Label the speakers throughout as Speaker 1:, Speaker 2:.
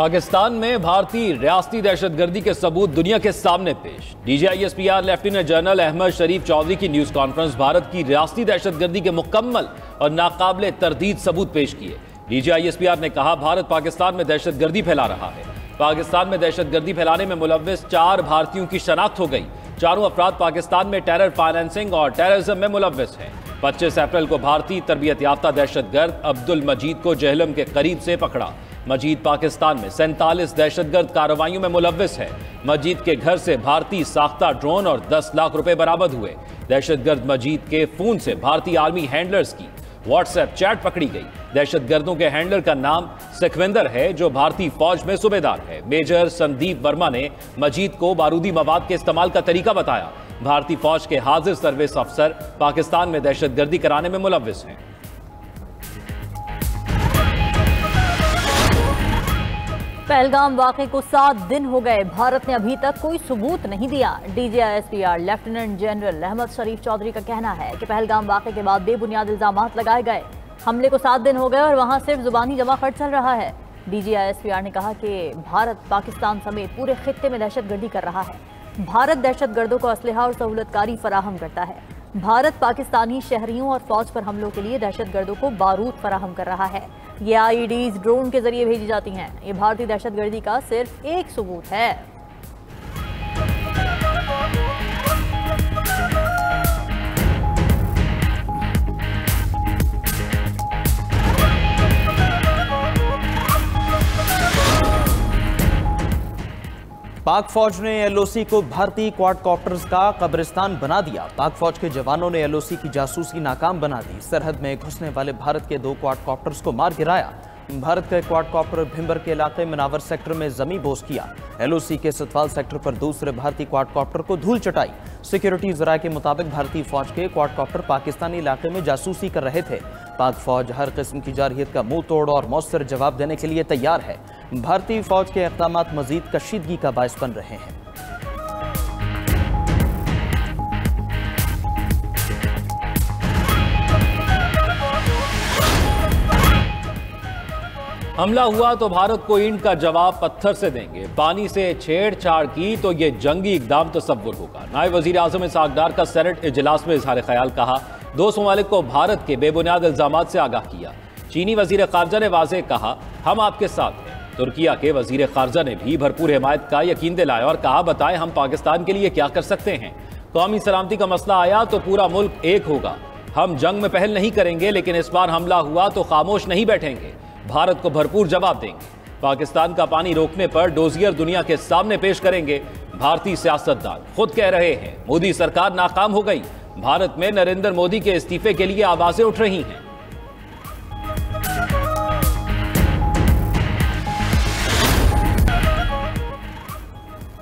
Speaker 1: पाकिस्तान में भारतीय रियासती दहशतगर्दी के सबूत दुनिया के सामने पेश। DGISPR लेफ्टिनेंट जनरल अहमद शरीफ चौधरी की न्यूज कॉन्फ्रेंस भारत की रियासती दहशतगर्दी के मुकम्मल और नाकाबिले तरदीद सबूत पेश किए। DGISPR ने कहा, भारत पाकिस्तान में दहशतगर्दी फैला रहा है। पाकिस्तान में दहशतगर्दी फैलाने में मुलव्विस 4 भारतीयों की शनाख्त हो गई। चारों अफराद पाकिस्तान में टेरर फाइनेंसिंग और टेररिज्म में मुलव्विस हैं। 25 अप्रैल को भारतीय तरबियत याफ्ता दहशतगर्द अब्दुल मजीद को जेहलम के करीब से पकड़ा। मजीद पाकिस्तान में 47 दहशतगर्द कार्रवाइयों में मुलव्विस है। मजीद के घर से भारतीय साख्ता ड्रोन और 10 लाख रुपए बरामद हुए। दहशतगर्द मजीद के फोन से भारतीय आर्मी हैंडलर्स की व्हाट्सएप चैट पकड़ी गई। दहशतगर्दों के हैंडलर का नाम सुखविंदर है, जो भारतीय फौज में सूबेदार है। मेजर संदीप वर्मा ने मजीद को बारूदी मवाद के इस्तेमाल का तरीका बताया। भारतीय फौज के हाजिर सर्विस अफसर पाकिस्तान में दहशतगर्दी कराने में मुलव्विस हैं।
Speaker 2: पहलगाम वाक़े को 7 दिन हो गए, भारत ने अभी तक कोई सबूत नहीं दिया। DGISPR लेफ्टिनेंट जनरल अहमद शरीफ चौधरी का कहना है कि पहलगाम वाक़े के बाद बेबुनियाद इल्जामात लगाए गए। हमले को 7 दिन हो गए और वहां सिर्फ जुबानी जमाखट चल रहा है। DGISPR ने कहा कि भारत पाकिस्तान समेत पूरे खित्ते में दहशतगर्दी कर रहा है। भारत दहशतगर्दों को असलहा और सहूलतकारी फराहम करता है। भारत पाकिस्तानी शहरियों और फौज पर हमलों के लिए दहशतगर्दों को बारूद फराहम कर रहा है। ये IEDs ड्रोन के जरिए भेजी जाती हैं। ये भारतीय दहशतगर्दी का सिर्फ एक सबूत है।
Speaker 3: पाक फौज ने LOC को भारतीय क्वाडकॉप्टर्स का कब्रिस्तान बना दिया। पाक फौज के जवानों ने LOC की जासूसी नाकाम बना दी। सरहद में घुसने वाले भारत के 2 क्वाडकॉप्टर्स को मार गिराया। भारत का क्वाडकॉप्टर भिंबर के इलाके मनावर सेक्टर में जमी बोस किया। LOC के सतवाल सेक्टर पर दूसरे भारतीय क्वाडकॉप्टर को धूल चटाई। सिक्योरिटी जराये के मुताबिक भारतीय फौज के क्वाडकॉप्टर पाकिस्तानी इलाके में जासूसी कर रहे थे। पाक फौज हर किस्म की जारहियत का मुंह तोड़ और मौसर जवाब देने के लिए तैयार है। भारतीय फौज के इक़दामात मजीद कशीदगी का बायस बन रहे हैं।
Speaker 1: हमला हुआ तो भारत को ईंट का जवाब पत्थर से देंगे। पानी से छेड़छाड़ की तो ये जंगी इकदाम तस्वुर होगा। नायब वजीर आजम इसहाक डार का सेनेट इजलास में इजहार ख्याल। कहा, 2 ममालिक को भारत के बेबुनियाद इल्जामात से आगाह किया। चीनी वजीर खारजा ने वाज़ेह कहा, हम आपके साथ हैं। तुर्किया के वजीर खारजा ने भी भरपूर हिमायत का यकीन दिलाया और कहा, बताएं हम पाकिस्तान के लिए क्या कर सकते हैं। कौमी सलामती का मसला आया तो पूरा मुल्क एक होगा। हम जंग में पहल नहीं करेंगे, लेकिन इस बार हमला हुआ तो खामोश नहीं बैठेंगे। भारत को भरपूर जवाब देंगे। पाकिस्तान का पानी रोकने पर डोजियर दुनिया के सामने पेश करेंगे। भारतीय सियासतदान खुद कह रहे हैं, मोदी सरकार नाकाम हो गई। भारत में नरेंद्र मोदी के इस्तीफे के लिए आवाजें उठ रही हैं।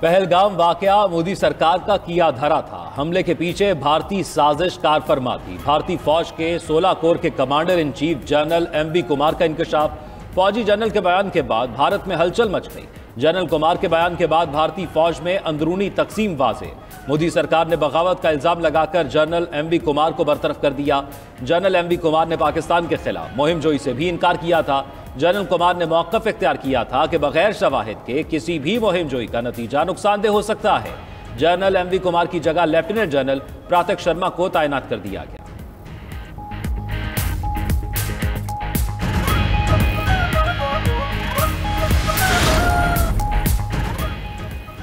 Speaker 1: पहलगाम वाकया मोदी सरकार का किया धरा था। हमले के पीछे भारतीय साजिश कार फरमा थी। भारतीय फौज के 16 कोर के commander in chief general MV Kumar का इंकशाफ। फौजी जनरल के बयान के बाद भारत में हलचल मच गई। जनरल कुमार के बयान के बाद भारतीय फौज में अंदरूनी तकसीम वाज़े। मोदी सरकार ने बगावत का इल्जाम लगाकर जनरल MV कुमार को बरतरफ कर दिया। जनरल MV कुमार ने पाकिस्तान के खिलाफ मुहिम जोई से भी इनकार किया था। जनरल कुमार ने मौक़िफ़ इख्तियार किया था कि बगैर शवाहिद के किसी भी मुहिम जोई का नतीजा नुकसानदेह हो सकता है। जनरल MV कुमार की जगह लेफ्टिनेंट जनरल प्रातक शर्मा को तैनात कर दिया गया।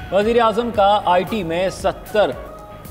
Speaker 1: वज़ीर आज़म का IT में $70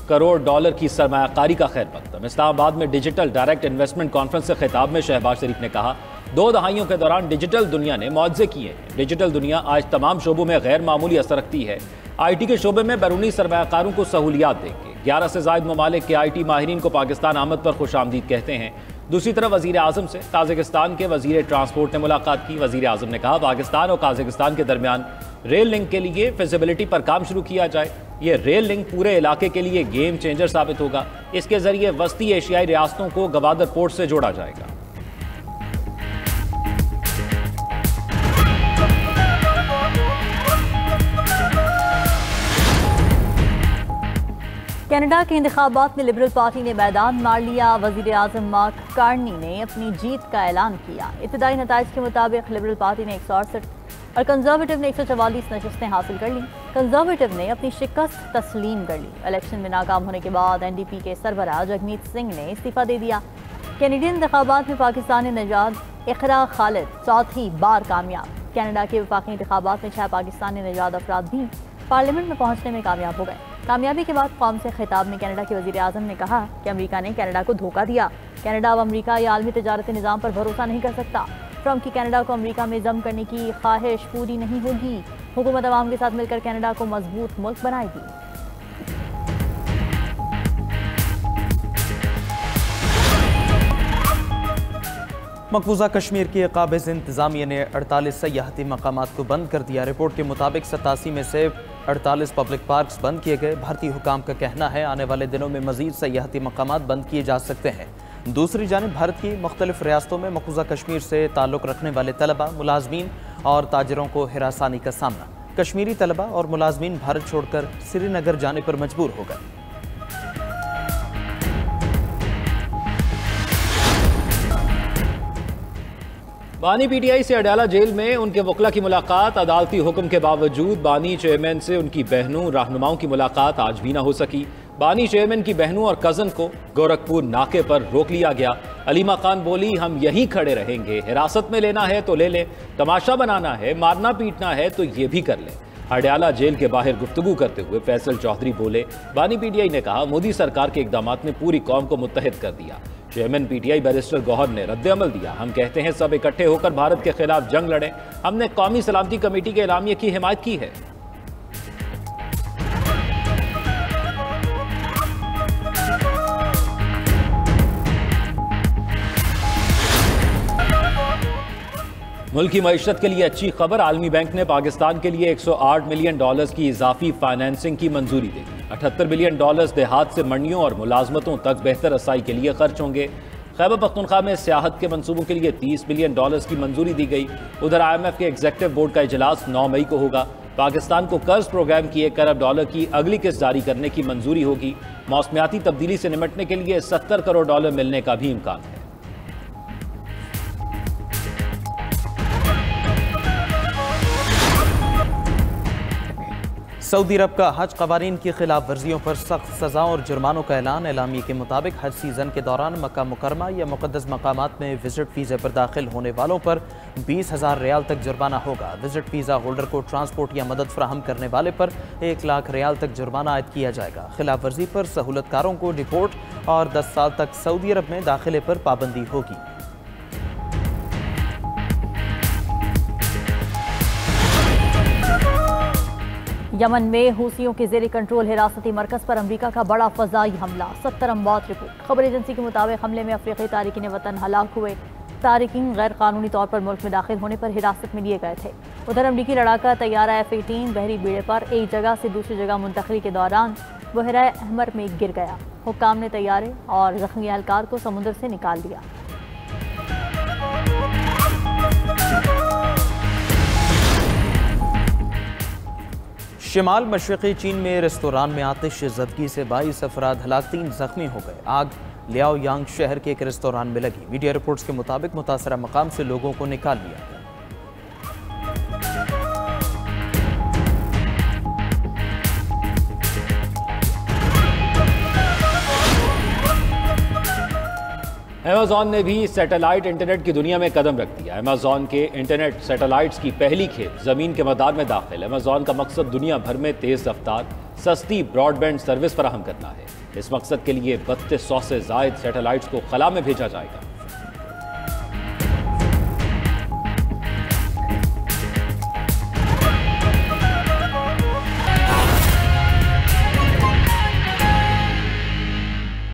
Speaker 1: करोड़ की सरमायाकारी का खैर मकदम। इस्लामाबाद में डिजिटल डायरेक्ट इन्वेस्टमेंट कॉन्फ्रेंस से खिताब में शहबाज शरीफ ने कहा, 2 दहाइयों के दौरान डिजिटल दुनिया ने मुआवजे किए हैं। डिजिटल दुनिया आज तमाम शोबों में गैर मामूली असर रखती है। IT के शोबे में बैरूनी सरमायाकारों को सहूलियात देंगे। 11 से ज़ायद ममालिक के IT माहिरीन को पाकिस्तान आमद पर खुशामदीद कहते हैं। दूसरी तरफ वज़ीर आज़म से ताजिकिस्तान के वज़ीर ट्रांसपोर्ट ने मुलाकात की। वज़ीर आज़म ने कहा, पाकिस्तान और ताजिकिस्तान के दरमियान रेल लिंक के लिए फिजिबिलिटी पर काम शुरू किया जाए। ये रेल लिंक पूरे इलाके के लिए गेम चेंजर साबित होगा। इसके जरिए वस्ती एशियाई रियासतों को गवादर पोर्ट से जोड़ा जाएगा।
Speaker 2: कनाडा के इंतखाबात में लिबरल पार्टी ने मैदान मार लिया। वजीर आजम मार्क कार्नी ने अपनी जीत का ऐलान किया। इब्तदाई नताइज के मुताबिक लिबरल पार्टी ने 168 और कंजर्वेटिव ने 144 नशस्तें हासिल कर ली। कंजर्वेटिव ने अपनी शिकस्त तस्लीम कर ली। इलेक्शन में नाकाम होने के बाद NDP के सरबराह जगमीत सिंह ने इस्तीफा दे दिया। कैनेडियन इंतखाबात में पाकिस्तानी नजाद इकरा खालिद चौथी बार कामयाब। कनाडा के वफाकी इंतखाबात में 6 पाकिस्तानी नजाद अफराद भी पार्लियामेंट में पहुंचने में कामयाब हो गए। कामयाबी के बाद कौम से खिताब में कनाडा के वजीर आजम ने कहा कि अमेरिका ने कनाडा को धोखा दिया। कनाडा अब अमेरिका या आलमी तजारती निज़ाम पर भरोसा नहीं कर सकता। ट्रंप की कनाडा को अमेरिका में जम करने की ख्वाहिश पूरी नहीं होगी। हुकूमत अवाम के साथ मिलकर कनाडा को मजबूत मुल्क बनाएगी।
Speaker 3: मकबूजा कश्मीर की काबिज इंतजामिया ने 48 सयाहती मकामात को बंद कर दिया। रिपोर्ट के मुताबिक 87 में से 48 पब्लिक पार्क्स बंद किए गए। भारतीय हुकाम का कहना है आने वाले दिनों में मजीद सयाहती मकामात बंद किए जा सकते हैं। दूसरी जानिब भारत की मुख्तलिफ रियासतों में मकबूजा कश्मीर से ताल्लुक़ रखने वाले तलबा, मुलाजमीन और ताजरों को हिरासानी का सामना। कश्मीरी तलबा और मुलाजमीन भारत छोड़कर श्रीनगर जाने पर मजबूर हो गए।
Speaker 1: बानी PTI से अडयाला जेल में उनके वकला की मुलाकात। अदालती हुक्म के बावजूद बानी चेयरमैन से उनकी बहनों रहनुमाओं की मुलाकात आज भी ना हो सकी। बानी चेयरमैन की बहनों और कजन को गोरखपुर नाके पर रोक लिया गया। अलीमा खान बोली, हम यहीं खड़े रहेंगे, हिरासत में लेना है तो ले लें, तमाशा बनाना है, मारना पीटना है तो ये भी कर लें। अडयाला जेल के बाहर गुफ्तगू करते हुए फैसल चौधरी बोले, बानी PTI ने कहा मोदी सरकार के इकदामात ने पूरी कौम को मुत्तहिद कर दिया। चेयरमैन PTI बैरिस्टर गौहर ने रद्द-ए-अमल दिया, हम कहते हैं सब इकट्ठे होकर भारत के खिलाफ जंग लड़ें। हमने कौमी सलामती कमेटी के एलामिये की हिमायत की है। मुल्क की मईशत के लिए अच्छी खबर, आलमी बैंक ने पाकिस्तान के लिए $108 मिलियन की इजाफी फाइनेंसिंग की मंजूरी दे दी। $78 बिलियन देहात से मंडियों और मुलाजमतों तक बेहतर रसाई के लिए खर्च होंगे। खैबर पख्तूनख्वा में सियाहत के मंसूबों के लिए $30 बिलियन की मंजूरी दी गई। उधर IMF के एग्जीक्यूटिव बोर्ड का इजलास 9 मई को होगा। पाकिस्तान को कर्ज प्रोग्राम की $1 अरब की अगली किस्त जारी करने की मंजूरी होगी। मौसमियाती तब्दीली से निपटने के लिए $70 करोड़ मिलने का भी इम्कान है।
Speaker 3: सऊदी अरब का हज कवानीन की खिलाफ वर्जियों पर सख्त सज़ाओं और जुर्मानों का ऐलान। एलामिये के मुताबिक हज सीज़न के दौरान मक्का मुकरमा या मुक़द्दस मकामात में विजिट वीज़े पर दाखिल होने वालों पर 20,000 रियाल तक जुर्माना होगा। विजिट वीज़ा होल्डर को ट्रांसपोर्ट या मदद फराहम करने वाले पर 1 लाख रियाल तक जुर्माना आयद किया जाएगा। खिलाफ वर्जी पर सहूलतकारों को डिपोर्ट और 10 साल तक सऊदी अरब में दाखिले पर पाबंदी होगी।
Speaker 2: यमन में हूसियों के जेर कंट्रोल हिरासती मरकज पर अमेरिका का बड़ा फजाई हमला, 70 अमवात रिपोर्ट। खबर एजेंसी के मुताबिक हमले में अफ्रीकी तारिकीन वतन हलाक हुए। तारिकीन गैर कानूनी तौर पर मुल्क में दाखिल होने पर हिरासत में लिए गए थे। उधर अमरीकी लड़ाका तैयारा F-18 बहरी बेड़े पर एक जगह से दूसरी जगह मुंतकली के दौरान बहरा अहमर में गिर गया। हुक्काम ने तैयारे और जख्मी एहलकार को समुद्र से निकाल दिया।
Speaker 3: शिमाल मशरक़ी चीन में रेस्तोरान में आतिश ज़दगी से 22 अफराद हलाक, 3 जख्मी हो गए। आग लियाओयांग शहर के एक रेस्तोरान में लगी। मीडिया रिपोर्ट्स के मुताबिक मुतासरा मकाम से लोगों को निकाल लिया गया।
Speaker 1: अमेज़ॉन ने भी सैटेलाइट इंटरनेट की दुनिया में कदम रख दिया। अमेज़ॉन के इंटरनेट सैटेलाइट्स की पहली खेप ज़मीन के मदार में दाखिल। अमेज़ॉन का मकसद दुनिया भर में तेज़ रफ्तार सस्ती ब्रॉडबैंड सर्विस फराहम करना है। इस मकसद के लिए 3200 से ज़ायद सैटेलाइट्स को खला में भेजा जाएगा।